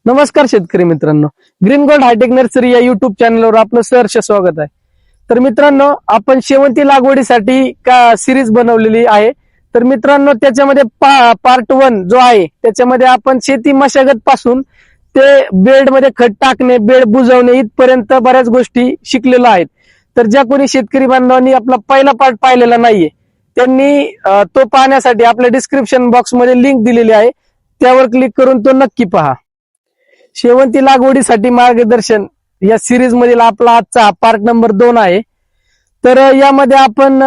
नमस्कार शेतकरी मित्रांनो, ग्रीन गोल्ड हायटेक नर्सरी या युट्यूब चॅनलवर आपलं सहर्ष स्वागत आहे। तर मित्रांनो, आपण शेवंती लागवडीसाठी सिरीज बनवलेली आहे। तर मित्रांनो, त्याच्यामध्ये पार्ट 1 जो आहे त्याच्यामध्ये आपण शेती मशागत पासून ते बेड मध्ये खत टाकणे, बेड बुजवणे इथपर्यंत बऱ्याच गोष्टी शिकलेलो आहेत। तर ज्या कोणी शेतकरी बांधवांनी आपला पहिला पार्ट पाहिलेला नाहीये त्यांनी तो पाहण्यासाठी आपल्या डिस्क्रिप्शन बॉक्स मध्ये लिंक दिलेली आहे, त्यावर क्लिक करून तो नक्की पहा। शेवंती लागवडीसाठी मार्गदर्शन या सिरीज मधील आपला आजचा पार्ट नंबर 2 आहे। तर यामध्ये आपण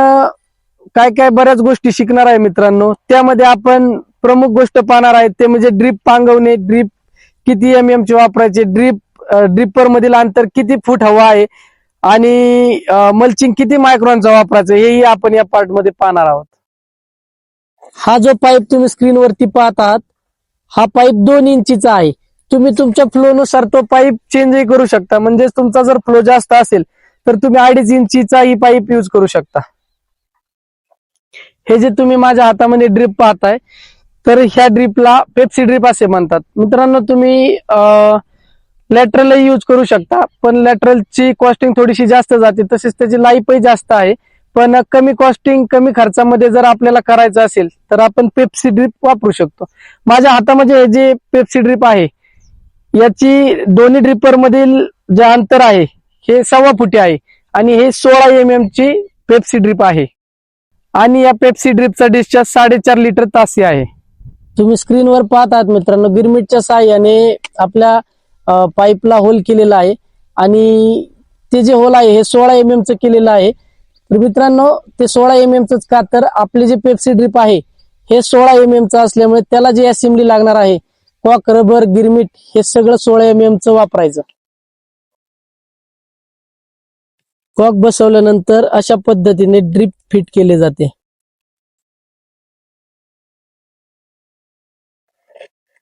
काय काय बऱ्याच गोष्टी शिकणार आहे मित्रांनो। त्यामध्ये आपण प्रमुख गोष्ट पाहणार आहे ते म्हणजे ड्रीप पांगवणे, ड्रीप किती MM चे वापरायचे, ड्रिपर मधील अंतर किती फूट हवा आहे आणि मल्चिंग किती मायक्रॉनचा वापरायचं हेही आपण या पार्ट मध्ये पाहणार आहोत। हा जो पाईप तुम्ही स्क्रीनवरती पाहत आहात हा पाईप 2 इंचीचा आहे। तुम्ही तुमच्या फ्लो नुसार तो पाईप चेंजही करू शकता, म्हणजे तुमचा जर फ्लो जास्त असेल तर तुम्ही 2.5 इंचीचा ही पाईप यूज करू शकता। हे जे तुम्ही माझ्या हातामध्ये ड्रिप पाहताय तर ह्या ड्रिपला पेप्सी ड्रिप असे म्हणतात। मित्रांनो, तुम्ही लॅटरलही यूज करू शकता, पण लॅटरलची कॉस्टिंग थोडीशी जास्त जाते, तसेच त्याची लाईफही जास्त आहे। पण कमी कॉस्टिंग कमी खर्चामध्ये जर आपल्याला करायचं असेल तर आपण पेप्सी ड्रिप वापरू शकतो। माझ्या हातामध्ये हे जे पेप्सी ड्रिप आहे याची दोन्ही ड्रिपर मधील जे अंतर आहे हे 1.25 फुटी आहे आणि हे 16 MM ची पेप्सी ड्रिप आहे आणि या पेप्सी ड्रिपचा डिस्चार्ज 4.5 लिटर तासी आहे। तुम्ही स्क्रीनवर पाहत आहात मित्रांनो, गिरमिटच्या साहाय्याने आपल्या पाईपला होल केलेला आहे आणि ते जे होल आहे हे 16 MM चं केलेलं आहे। तर मित्रांनो, ते 16 MM च का तर आपले जे पेप्सी ड्रिप आहे हे 16 MM चं असल्यामुळे त्याला जे असेंबली लागणार आहे कॉक, रबर, गिरमिट हे सगळं 16 MM चं वापरायचं। कॉक बसवल्यानंतर अशा पद्धतीने ड्रिप फिट केले जाते।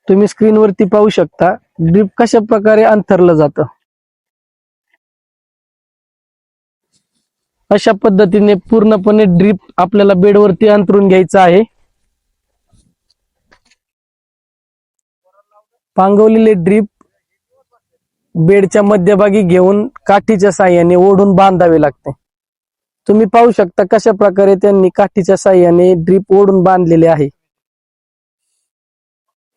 तुम्ही स्क्रीनवरती पाहू शकता ड्रिप कशा प्रकारे अंथरलं जातं। अशा पद्धतीने पूर्णपणे ड्रिप आपल्याला बेडवरती अंतरून घ्यायचं आहे। पांगवलेले ड्रिप बेडच्या मध्यभागी घेऊन काठीच्या साहाय्याने ओढून बांधावे लागते। तुम्ही पाहू शकता कशा प्रकारे त्यांनी काठीच्या साहाय्याने ड्रिप ओढून बांधलेले आहे।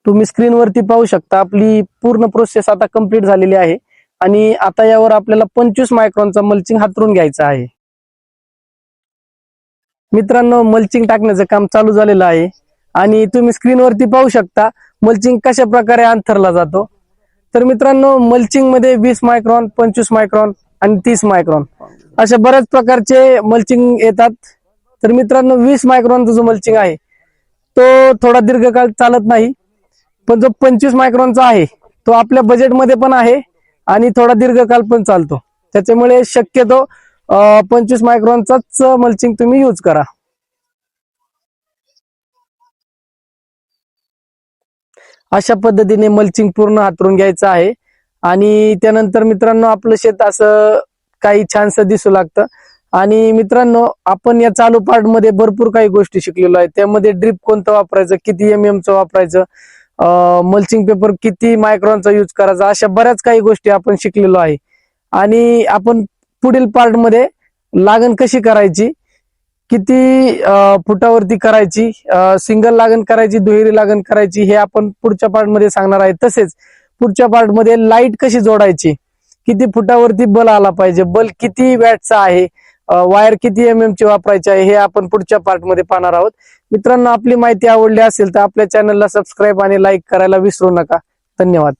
तुम्ही स्क्रीनवरती पाहू शकता आपली पूर्ण प्रोसेस आता कंप्लीट झालेली आहे आणि आता यावर आपल्याला 25 मायक्रॉनचा मल्चिंग हातरून घ्यायचा आहे। मित्रांनो, मल्चिंग टाकण्याचं काम चालू झालेलं आहे आणि तुम्ही स्क्रीनवरती पाहू शकता मल्चिंग कशा प्रकारे अंथरला जातो। तर मित्रांनो, मल्चिंग मध्ये 20 मायक्रॉन, 25 मायक्रॉन आणि 30 मायक्रॉन अशा बऱ्याच प्रकारचे मल्चिंग येतात। तर मित्रांनो, 20 मायक्रॉनचा जो मल्चिंग आहे तो थोडा दीर्घकाळ चालत नाही, पण जो 25 मायक्रॉनचा आहे तो आपल्या बजेटमध्ये पण आहे आणि थोडा दीर्घकाळ पण चालतो। त्याच्यामुळे शक्यतो 25 मायक्रॉनचाच मल्चिंग तुम्ही यूज करा। अशा पद्धतीने मल्चिंग पूर्ण हातरून घ्यायचं आहे आणि त्यानंतर मित्रांनो आपलं शेत असं काही छानसं दिसू लागतं। आणि मित्रांनो, आपण या चालू पार्ट मध्ये भरपूर काही गोष्टी शिकलेलो आहे। त्यामध्ये ड्रिप कोणतं वापरायचं, किती MM चं वापरायचं, मल्चिंग पेपर किती मायक्रॉनचा यूज करायचा, अशा बऱ्याच काही गोष्टी आपण शिकलेलो आहे। आणि आपण पुढील पार्ट मध्ये लागण कशी करायची, किती फुटावरती करायची, सिंगल लागण करायची, दुहेरी लागण करायची हे आपण पुढच्या पार्ट मध्ये सांगणार आहे। तसेच पुढच्या पार्ट मध्ये लाईट कशी जोडायची, किती फुटावरती बल आला पाहिजे, बल किती वॅटचा आहे, वायर किती MM ची वापरायची आहे हे आपण पुढच्या पार्ट मध्ये पाहणार आहोत। मित्रांनो, आपली माहिती आवडली असेल तर आपल्या चॅनलला सबस्क्राईब आणि लाईक करायला विसरू नका। धन्यवाद।